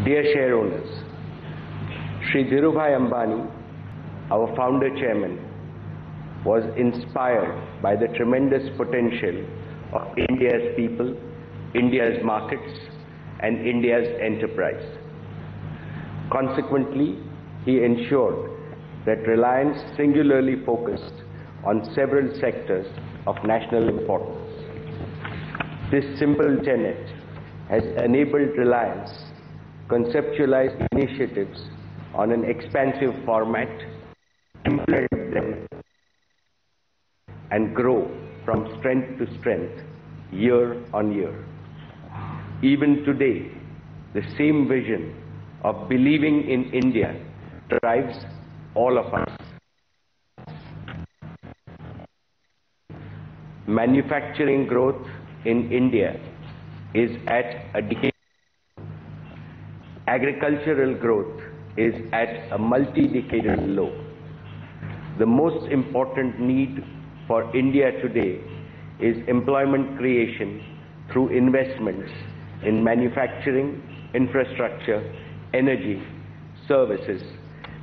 Dear share owners, Shri Dhirubhai Ambani, our founder chairman, was inspired by the tremendous potential of India's people, India's markets, and India's enterprise. Consequently, he ensured that Reliance singularly focused on several sectors of national importance. This simple tenet has enabled Reliance conceptualize initiatives on an expansive format, implement them, and grow from strength to strength year on year. Even today, the same vision of believing in India drives all of us. Manufacturing growth in India is at a decade. Agricultural growth is at a multi-decadal low. The most important need for India today is employment creation through investments in manufacturing, infrastructure, energy, services,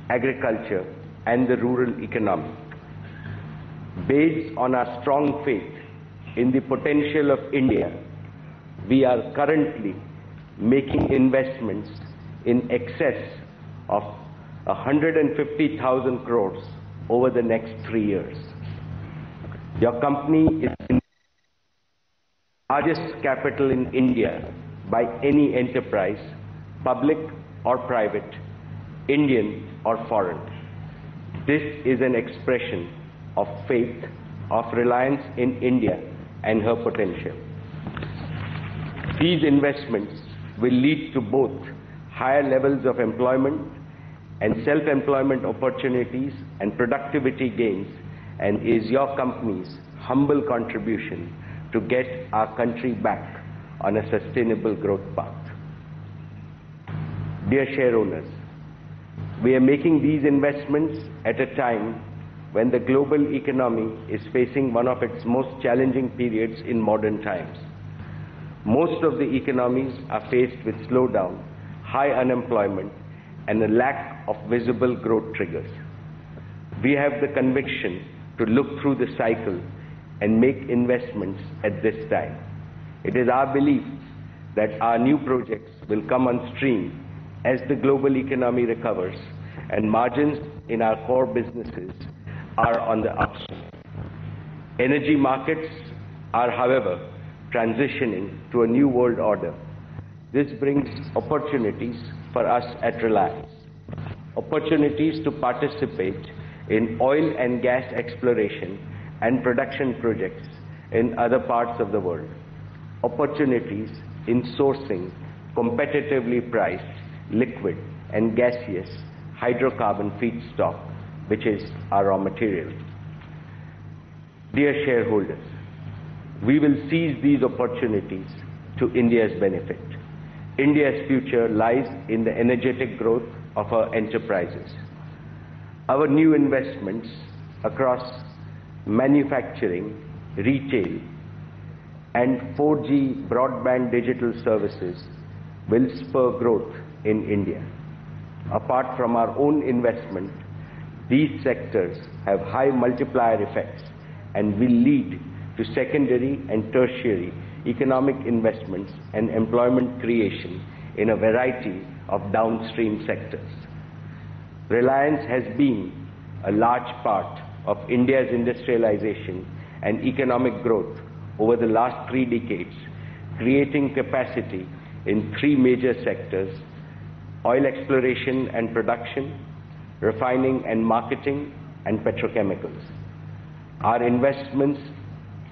agriculture, and the rural economy. Based on our strong faith in the potential of India, we are currently making investments in excess of 150,000 crores over the next 3 years. Your company is the largest capital in India by any enterprise, public or private, Indian or foreign. This is an expression of faith, of reliance in India and her potential. These investments will lead to both higher levels of employment and self-employment opportunities and productivity gains, and is your company's humble contribution to get our country back on a sustainable growth path. Dear share owners, we are making these investments at a time when the global economy is facing one of its most challenging periods in modern times. Most of the economies are faced with slowdown, high unemployment, and a lack of visible growth triggers. We have the conviction to look through the cycle and make investments at this time. It is our belief that our new projects will come on stream as the global economy recovers and margins in our core businesses are on the upswing. Energy markets are, however, transitioning to a new world order. This brings opportunities for us at Reliance. Opportunities to participate in oil and gas exploration and production projects in other parts of the world. Opportunities in sourcing competitively priced liquid and gaseous hydrocarbon feedstock, which is our raw material. Dear shareholders, we will seize these opportunities to India's benefit. India's future lies in the energetic growth of our enterprises. Our new investments across manufacturing, retail, and 4G broadband digital services will spur growth in India. Apart from our own investment, these sectors have high multiplier effects and will lead to secondary and tertiary economic investments and employment creation in a variety of downstream sectors. Reliance has been a large part of India's industrialization and economic growth over the last 3 decades, creating capacity in 3 major sectors: oil exploration and production, refining and marketing, and petrochemicals. Our investments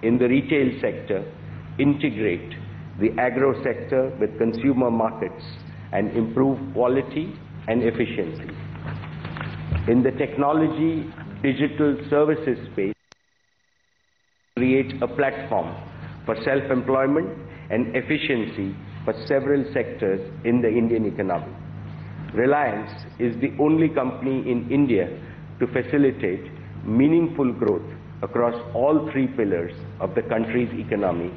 in the retail sector integrate the agro sector with consumer markets and improve quality and efficiency. In the technology digital services space, create a platform for self-employment and efficiency for several sectors in the Indian economy. Reliance is the only company in India to facilitate meaningful growth across all 3 pillars of the country's economy: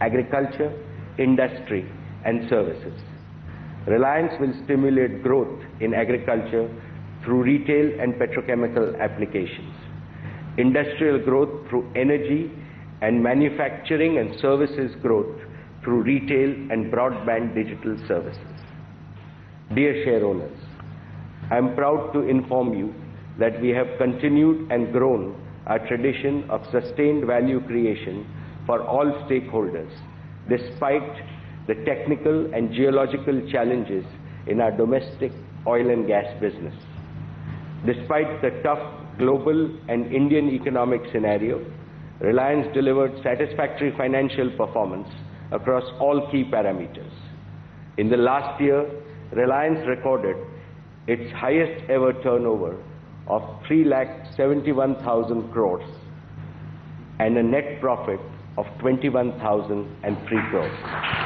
agriculture, industry, and services. Reliance will stimulate growth in agriculture through retail and petrochemical applications, industrial growth through energy, and manufacturing and services growth through retail and broadband digital services. Dear shareowners, I am proud to inform you that we have continued and grown our tradition of sustained value creation for all stakeholders, despite the technical and geological challenges in our domestic oil and gas business. Despite the tough global and Indian economic scenario, Reliance delivered satisfactory financial performance across all key parameters. In the last year, Reliance recorded its highest ever turnover of 3,71,000 crores and a net profit of 21,003 crores.